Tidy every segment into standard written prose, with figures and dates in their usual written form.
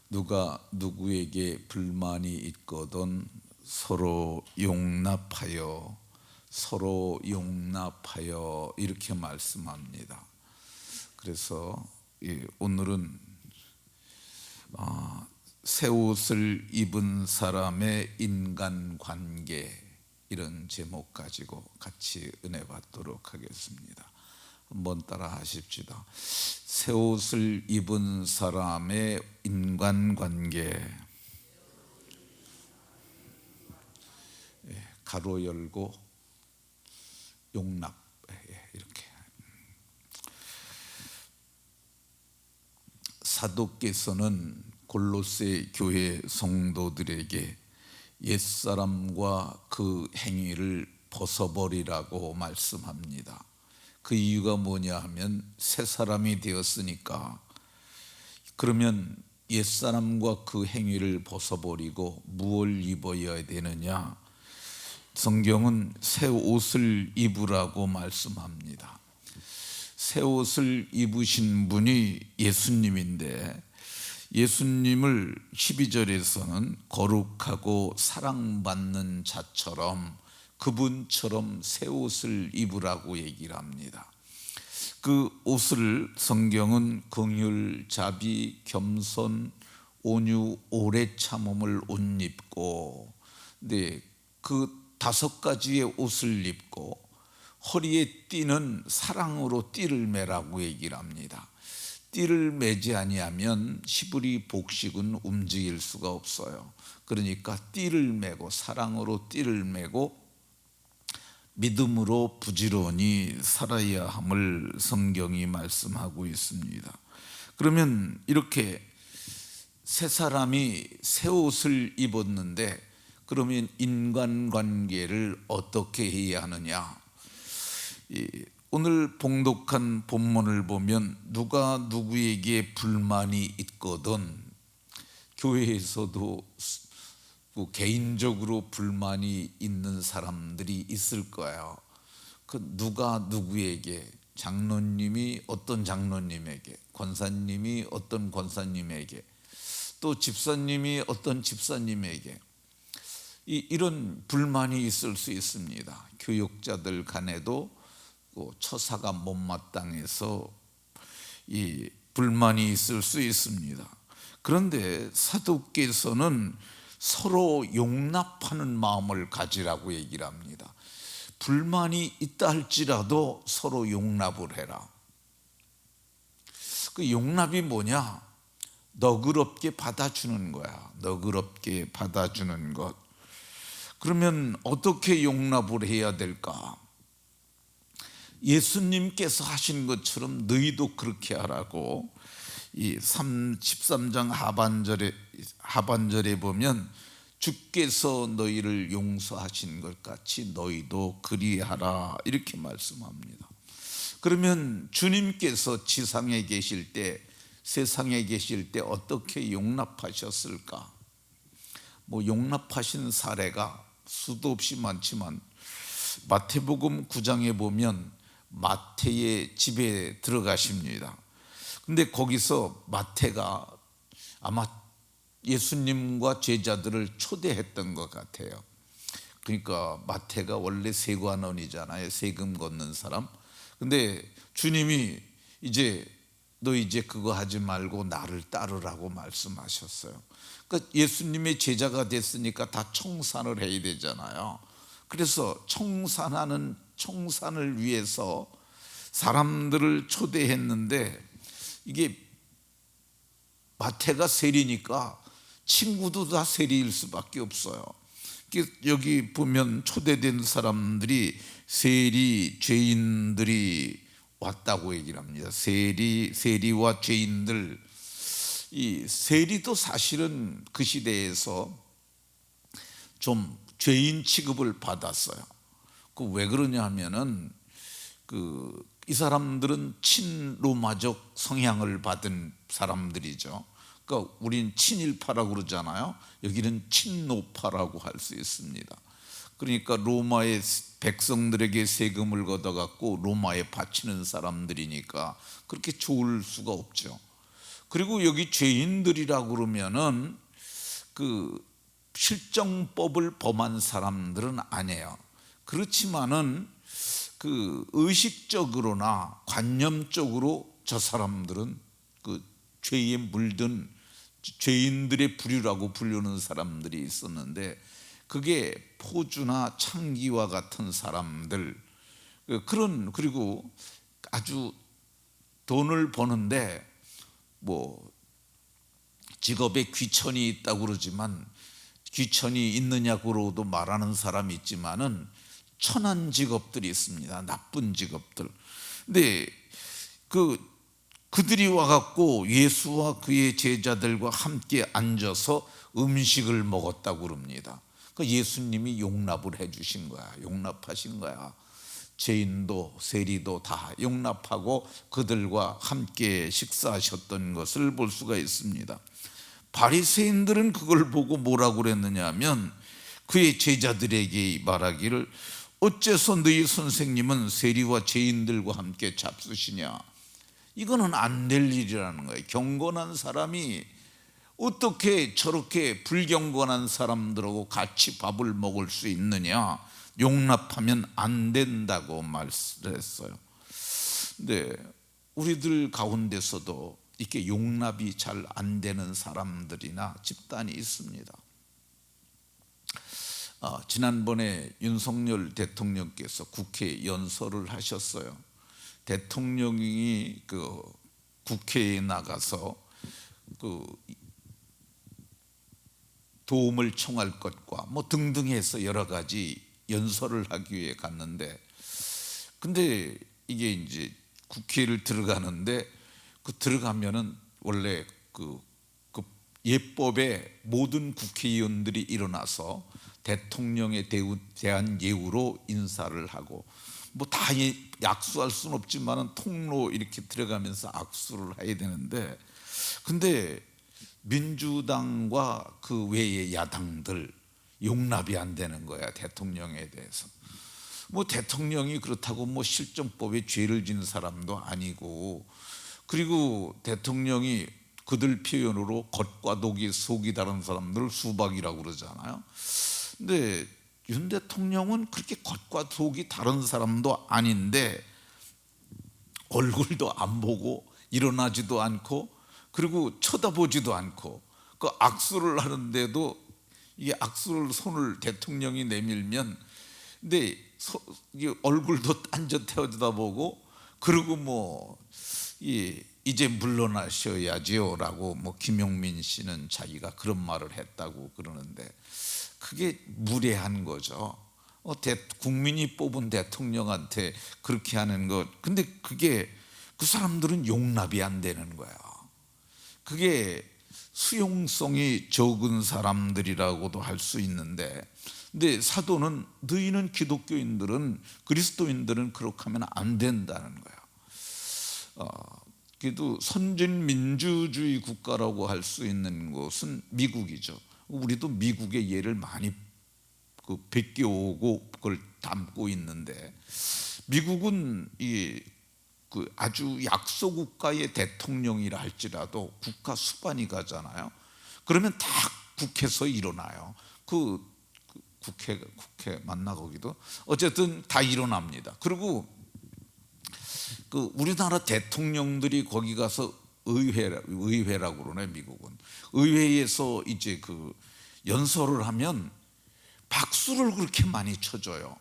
누가 누구에게 불만이 있거든 서로 용납하여 이렇게 말씀합니다. 그래서 오늘은 새 옷을 입은 사람의 인간관계, 이런 제목 가지고 같이 은혜 받도록 하겠습니다. 한번 따라 하십시다. 새 옷을 입은 사람의 인간관계. 가로 열고 용납, 이렇게. 사도께서는 골로새 교회 성도들에게 옛사람과 그 행위를 벗어버리라고 말씀합니다. 그 이유가 뭐냐 하면 새 사람이 되었으니까. 그러면 옛사람과 그 행위를 벗어버리고 무엇을 입어야 되느냐? 성경은 새 옷을 입으라고 말씀합니다. 새 옷을 입으신 분이 예수님인데, 예수님을 12절에서는 거룩하고 사랑받는 자처럼, 그분처럼 새 옷을 입으라고 얘기를 합니다. 그 옷을 성경은 긍휼, 자비, 겸손, 온유, 오래 참음을 옷 입고, 그 5가지의 옷을 입고 허리에 띠는 사랑으로 띠를 매라고 얘기를 합니다. 띠를 매지 아니하면 시부리 복식은 움직일 수가 없어요. 그러니까 띠를 매고, 사랑으로 띠를 매고 믿음으로 부지런히 살아야 함을 성경이 말씀하고 있습니다. 그러면 이렇게 새 사람이 새 옷을 입었는데, 그러면 인간관계를 어떻게 해야 하느냐? 오늘 봉독한 본문을 보면 누가 누구에게 불만이 있거든, 교회에서도 개인적으로 불만이 있는 사람들이 있을 거예요. 그 누가 누구에게, 장로님이 어떤 장로님에게, 권사님이 어떤 권사님에게, 또 집사님이 어떤 집사님에게, 이런 불만이 있을 수 있습니다. 교육자들 간에도 처사가 못마땅해서 이 불만이 있을 수 있습니다. 그런데 사도께서는 서로 용납하는 마음을 가지라고 얘기를 합니다. 불만이 있다 할지라도 서로 용납을 해라. 그 용납이 뭐냐? 너그럽게 받아주는 거야. 너그럽게 받아주는 것. 그러면 어떻게 용납을 해야 될까? 예수님께서 하신 것처럼 너희도 그렇게 하라고, 이 13장 하반절에 보면 주께서 너희를 용서하신 것 같이 너희도 그리하라, 이렇게 말씀합니다. 그러면 주님께서 지상에 계실 때, 세상에 계실 때 어떻게 용납하셨을까? 용납하신 사례가 수도 없이 많지만, 마태복음 9장에 보면 마태의 집에 들어가십니다. 근데 거기서 마태가 아마 예수님과 제자들을 초대했던 것 같아요. 그러니까 마태가 원래 세관원이잖아요. 세금 걷는 사람. 근데 주님이 너 이제 그거 하지 말고 나를 따르라고 말씀하셨어요. 그러니까 예수님의 제자가 됐으니까 다 청산을 해야 되잖아요. 그래서 청산을 위해서 사람들을 초대했는데, 이게 마태가 세리니까 친구도 다 세리일 수밖에 없어요. 여기 보면 초대된 사람들이 세리, 죄인들이 왔다고 얘기를 합니다. 세리와 죄인들. 이 세리도 사실은 그 시대에서 좀 죄인 취급을 받았어요. 왜 그러냐 하면은 이 사람들은 친로마적 성향을 받은 사람들이죠. 그러니까 우린 친일파라고 그러잖아요. 여기는 친노파라고 할 수 있습니다. 그러니까 로마의 백성들에게 세금을 걷어갖고 로마에 바치는 사람들이니까 그렇게 좋을 수가 없죠. 그리고 여기 죄인들이라고 그러면은 그 실정법을 범한 사람들은 아니에요. 그렇지만은 그 의식적으로나 관념적으로 저 사람들은 그 죄에 물든 죄인들의 부류라고 부르는 사람들이 있었는데, 그게 포주나 창기와 같은 사람들, 그리고 아주 돈을 버는데 뭐 직업에 귀천이 있다고 그러지만, 귀천이 있느냐고도 말하는 사람이 있지만은 천한 직업들이 있습니다. 나쁜 직업들. 근데 그들이 와갖고 예수와 그의 제자들과 함께 앉아서 음식을 먹었다고 그럽니다. 그 예수님이 용납을 해주신 거야. 용납하신 거야. 죄인도 세리도 다 용납하고 그들과 함께 식사하셨던 것을 볼 수가 있습니다. 바리새인들은 그걸 보고 뭐라고 그랬느냐 하면, 그의 제자들에게 말하기를 어째서 너희 선생님은 세리와 죄인들과 함께 잡수시냐. 이거는 안 될 일이라는 거예요. 경건한 사람이 어떻게 저렇게 불경건한 사람들하고 같이 밥을 먹을 수 있느냐. 용납하면 안 된다고 말했어요. 근데 우리들 가운데서도 이렇게 용납이 잘 안 되는 사람들이나 집단이 있습니다. 지난번에 윤석열 대통령께서 국회 연설을 하셨어요. 대통령이 그 국회에 나가서 그 도움을 청할 것과 뭐 등등 해서 여러 가지 연설을 하기 위해 갔는데, 근데 이게 이제 국회를 들어가는데 들어가면은 원래 그 예법에 모든 국회의원들이 일어나서 대통령에 대한 예우로 인사를 하고, 뭐 다 악수할 수는 없지만은 통로 이렇게 들어가면서 악수를 해야 되는데, 근데 민주당과 그 외의 야당들 용납이 안 되는 거야, 대통령에 대해서. 뭐 대통령이 그렇다고 뭐 실정법에 죄를 지은 사람도 아니고, 그리고 대통령이 그들 표현으로 겉과 독이 속이 다른 사람들을 수박이라고 그러잖아요. 근데 윤 대통령은 그렇게 겉과 속이 다른 사람도 아닌데 얼굴도 안 보고 일어나지도 않고 그리고 쳐다보지도 않고, 그 악수를 하는데도 이게 악수를 손을 대통령이 내밀면 근데 이게 얼굴도 딴젓해다보고, 그리고 뭐 이제 물러나셔야지요 라고 뭐 김용민 씨는 자기가 그런 말을 했다고 그러는데, 그게 무례한 거죠. 국민이 뽑은 대통령한테 그렇게 하는 것. 근데 그게 그 사람들은 용납이 안 되는 거야. 그게 수용성이 적은 사람들이라고도 할 수 있는데, 근데 사도는 너희는 기독교인들은 그리스도인들은 그렇게 하면 안 된다는 거예요. 그래도 선진 민주주의 국가라고 할 수 있는 곳은 미국이죠. 우리도 미국의 예를 많이 베껴오고 그걸 담고 있는데, 미국은 아주 약소국가의 대통령이라 할지라도 국가 수반이 가잖아요. 그러면 다 국회에서 일어나요. 국회 맞나 거기도? 어쨌든 다 일어납니다. 그리고 우리나라 대통령들이 거기 가서 의회라고 그러네, 미국은. 의회에서 이제 연설을 하면 박수를 그렇게 많이 쳐줘요.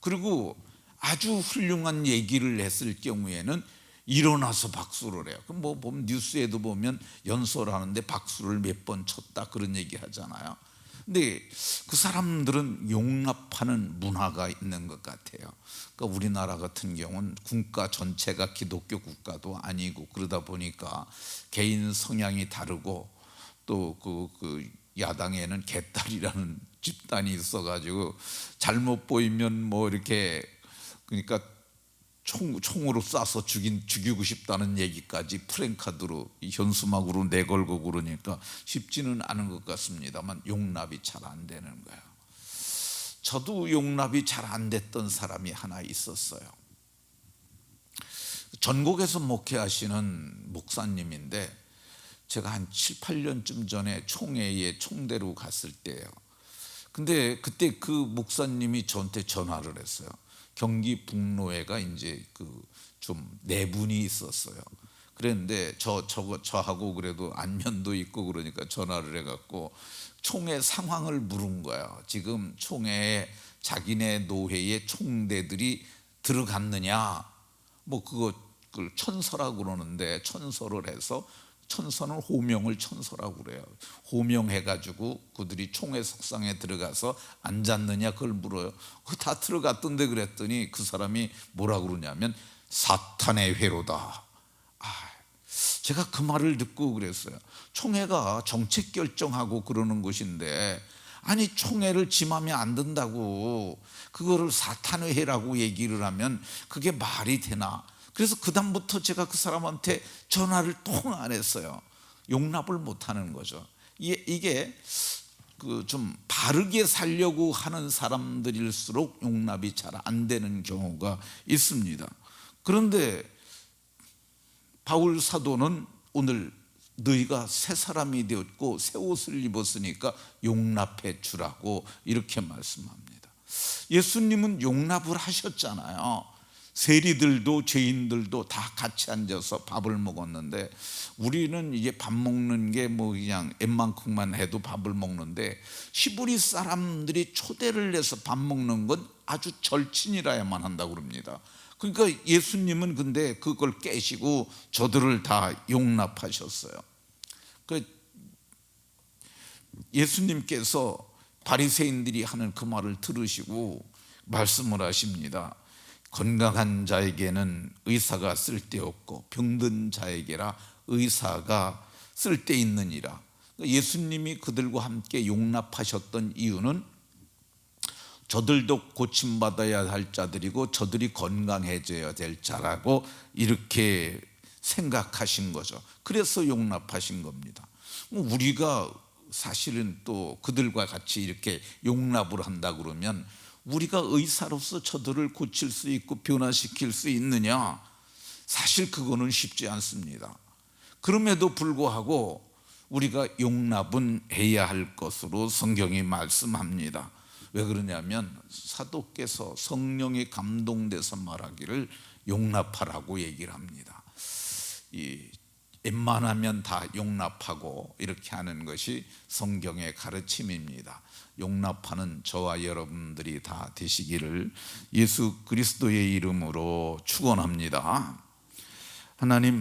그리고 아주 훌륭한 얘기를 했을 경우에는 일어나서 박수를 해요. 그럼 뭐 보면 뉴스에도 보면 연설하는데 박수를 몇 번 쳤다 그런 얘기 하잖아요. 근데 그 사람들은 용납하는 문화가 있는 것 같아요. 그러니까 우리나라 같은 경우는 국가 전체가 기독교 국가도 아니고 그러다 보니까 개인 성향이 다르고, 또 야당에는 개딸이라는 집단이 있어가지고 잘못 보이면 뭐 이렇게, 그러니까 총으로 쏴서 죽이고 싶다는 얘기까지 프랭카드로 현수막으로 내걸고 그러니까 쉽지는 않은 것 같습니다만 용납이 잘 안 되는 거예요. 저도 용납이 잘 안 됐던 사람이 하나 있었어요. 전국에서 목회하시는 목사님인데 제가 한 7, 8년쯤 전에 총회에 총대로 갔을 때예요. 근데 그때 그 목사님이 저한테 전화를 했어요. 경기 북로회가 이제 그 좀 내분이 있었어요. 그랬는데 저하고 그래도 안면도 있고 그러니까 전화를 해갖고 총회 상황을 물은 거야. 지금 총회에 자기네 노회의 총대들이 들어갔느냐, 뭐 그걸 천서라고 그러는데, 천서를 해서, 천서는 호명을 천서라고 그래요. 호명해가지고 그들이 총회 석상에 들어가서 앉았느냐 그걸 물어요. 다 들어갔던데 그랬더니 그 사람이 뭐라고 그러냐면 사탄의 회로다. 제가 그 말을 듣고 그랬어요. 총회가 정책 결정하고 그러는 곳인데, 아니 총회를 지 맘에 안 든다고 그거를 사탄의 회라고 얘기를 하면 그게 말이 되나. 그래서 그 다음부터 제가 그 사람한테 전화를 통 안 했어요. 용납을 못 하는 거죠. 이게 그 좀 바르게 살려고 하는 사람들일수록 용납이 잘 안 되는 경우가 있습니다. 그런데 바울 사도는 오늘 너희가 새 사람이 되었고 새 옷을 입었으니까 용납해 주라고 이렇게 말씀합니다. 예수님은 용납을 하셨잖아요. 세리들도 죄인들도 다 같이 앉아서 밥을 먹었는데, 우리는 이게 밥 먹는 게 뭐 그냥 웬만큼만 해도 밥을 먹는데, 히브리 사람들이 초대를 해서 밥 먹는 건 아주 절친이라야만 한다고 그럽니다. 그러니까 예수님은 근데 그걸 깨시고 저들을 다 용납하셨어요. 그 예수님께서 바리새인들이 하는 그 말을 들으시고 말씀을 하십니다. 건강한 자에게는 의사가 쓸데없고 병든 자에게라 의사가 쓸데있느니라. 예수님이 그들과 함께 용납하셨던 이유는 저들도 고침받아야 할 자들이고 저들이 건강해져야 될 자라고 이렇게 생각하신 거죠. 그래서 용납하신 겁니다. 우리가 사실은 또 그들과 같이 이렇게 용납을 한다 그러면 우리가 의사로서 저들을 고칠 수 있고 변화시킬 수 있느냐? 사실 그거는 쉽지 않습니다. 그럼에도 불구하고 우리가 용납은 해야 할 것으로 성경이 말씀합니다. 왜 그러냐면 사도께서 성령에 감동돼서 말하기를 용납하라고 얘기를 합니다. 웬만하면 다 용납하고 이렇게 하는 것이 성경의 가르침입니다. 용납하는 저와 여러분들이 다 되시기를 예수 그리스도의 이름으로 축원합니다. 하나님